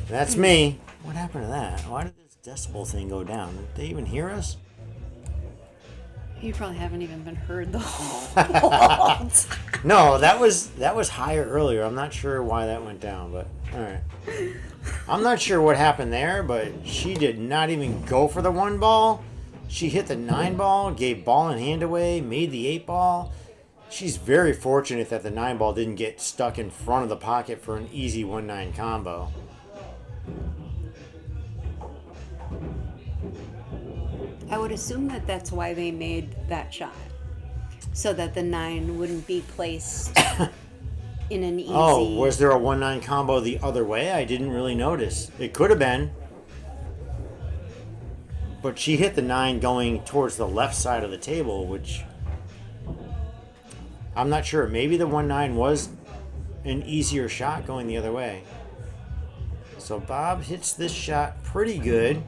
That's me. What happened to that? Why did this decibel thing go down? Did they even hear us? You probably haven't even been heard the whole time. No, that was higher earlier. I'm not sure why that went down, but all right. I'm not sure what happened there, but she did not even go for the 1 ball. She hit the 9 ball, gave ball and hand away, made the 8 ball. She's very fortunate that the 9 ball didn't get stuck in front of the pocket for an easy 1-9 combo. I would assume that that's why they made that shot. So that the 9 wouldn't be placed in an easy... Oh, was there a 1-9 combo the other way? I didn't really notice. It could have been. But she hit the 9 going towards the left side of the table, which I'm not sure. Maybe the 1-9 was an easier shot going the other way. So Bob hits this shot pretty good.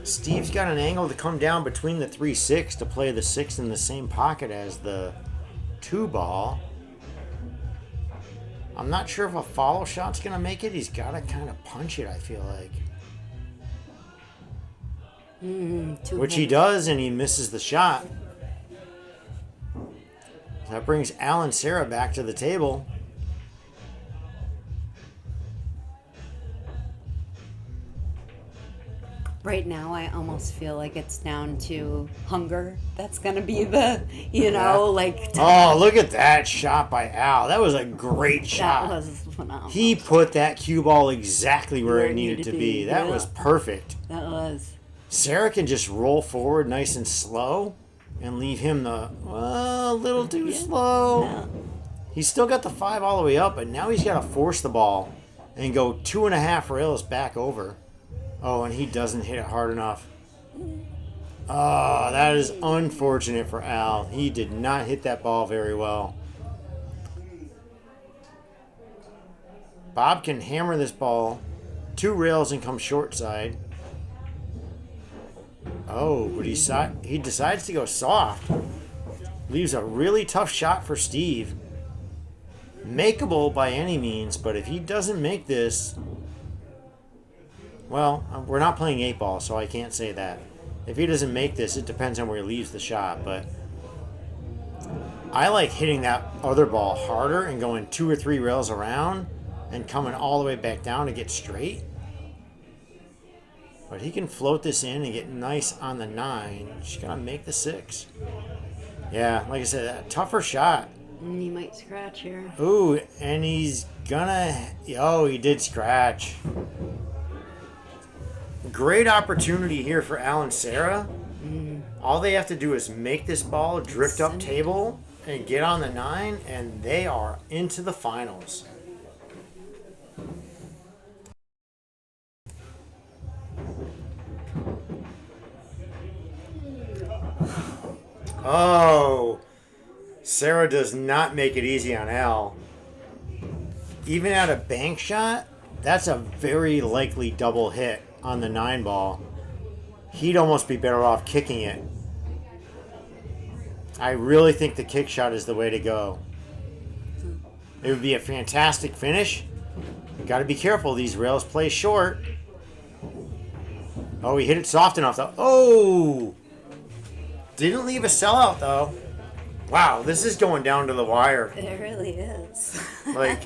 Steve's got an angle to come down between the 3-6 to play the 6 in the same pocket as the 2 ball. I'm not sure if a follow shot's going to make it. He's got to kind of punch it, I feel like. Which he does, and he misses the shot. That brings Al and Sarah back to the table. Right now, I almost feel like it's down to hunger. That's going to be the, you know, like... Oh, look at that shot by Al. That was a great shot. That was phenomenal. He put that cue ball exactly where it needed to be. That was perfect. That was. Sarah can just roll forward nice and slow and leave him the, well, a little too slow. Yeah. He's still got the 5 all the way up, but now he's got to force the ball and go 2.5 rails back over. Oh, and he doesn't hit it hard enough. Oh, that is unfortunate for Al. He did not hit that ball very well. Bob can hammer this ball 2 rails and come short side. Oh, but he decides to go soft. Leaves a really tough shot for Steve. Makeable by any means, but if he doesn't make this... Well, we're not playing 8 ball, so I can't say that. If he doesn't make this, it depends on where he leaves the shot, but I like hitting that other ball harder and going 2 or 3 rails around and coming all the way back down to get straight. But he can float this in and get nice on the 9. Just gotta make the 6. Yeah, like I said, a tougher shot. He might scratch here. Ooh, and he's gonna... Oh, he did scratch. Great opportunity here for Al and Sarah. All they have to do is make this ball drift up table and get on the 9, and they are into the finals. Oh, Sarah does not make it easy on Al. Even at a bank shot, that's a very likely double hit on the 9 ball. He'd almost be better off kicking it. I really think the kick shot is the way to go. It would be a fantastic finish. You got to be careful. These rails play short. Oh, he hit it soft enough though. Oh! Didn't leave a sellout though. Wow, this is going down to the wire. It really is. Like,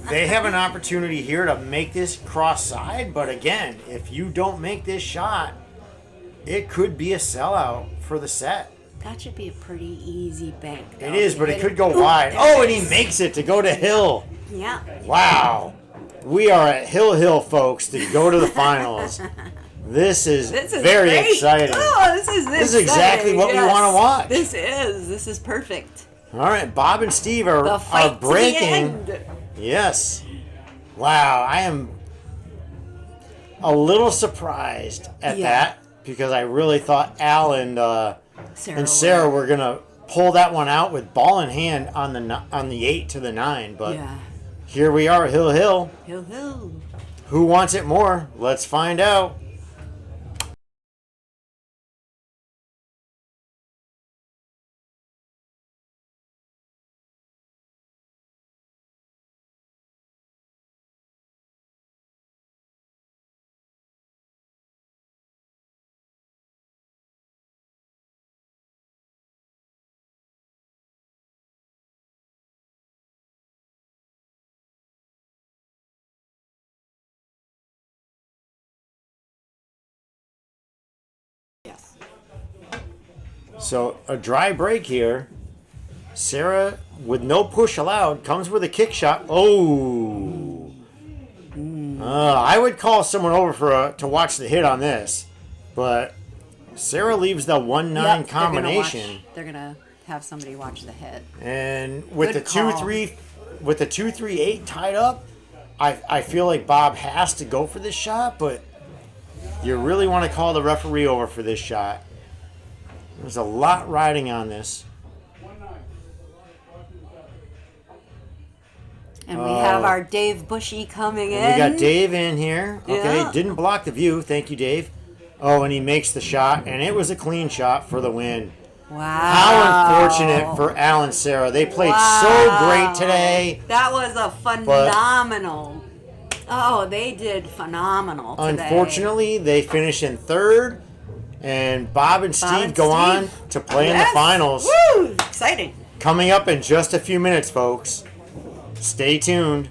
they have an opportunity here to make this cross side, but again, if you don't make this shot, it could be a sellout for the set. That should be a pretty easy bank. It is, but it could go wide. Oh, and he makes it to go to Hill. Yeah. Wow. We are at Hill, folks, to go to the finals. This is very great. exciting. Oh, this is exactly what we want to watch. This is perfect. All right, Bob and Steve are breaking. Yes. Wow, I am a little surprised at that because I really thought Al and Sarah were gonna pull that one out with ball in hand on the 8 to the 9, but here we are, Hill. Hill. Who wants it more? Let's find out. So a dry break here. Sarah, with no push allowed, comes with a kick shot. Oh. I would call someone over to watch the hit on this. But Sarah leaves the 1-9 combination. They're gonna have somebody watch the hit. And with Good the call. 2-3 with the 2-3-8 tied up, I feel like Bob has to go for this shot, but you really want to call the referee over for this shot. There's a lot riding on this. And we have our Dave Bushy coming in. We got Dave in here. Okay, Yeah. didn't block the view. Thank you, Dave. Oh, and he makes the shot, and it was a clean shot for the win. Wow. How unfortunate for Al and Sarah. They played so great today. That was a phenomenal. Oh, they did phenomenal today. Unfortunately, they finish in third, and Bob and Steve go on to play in the finals. Woo! Exciting. Coming up in just a few minutes, folks. Stay tuned.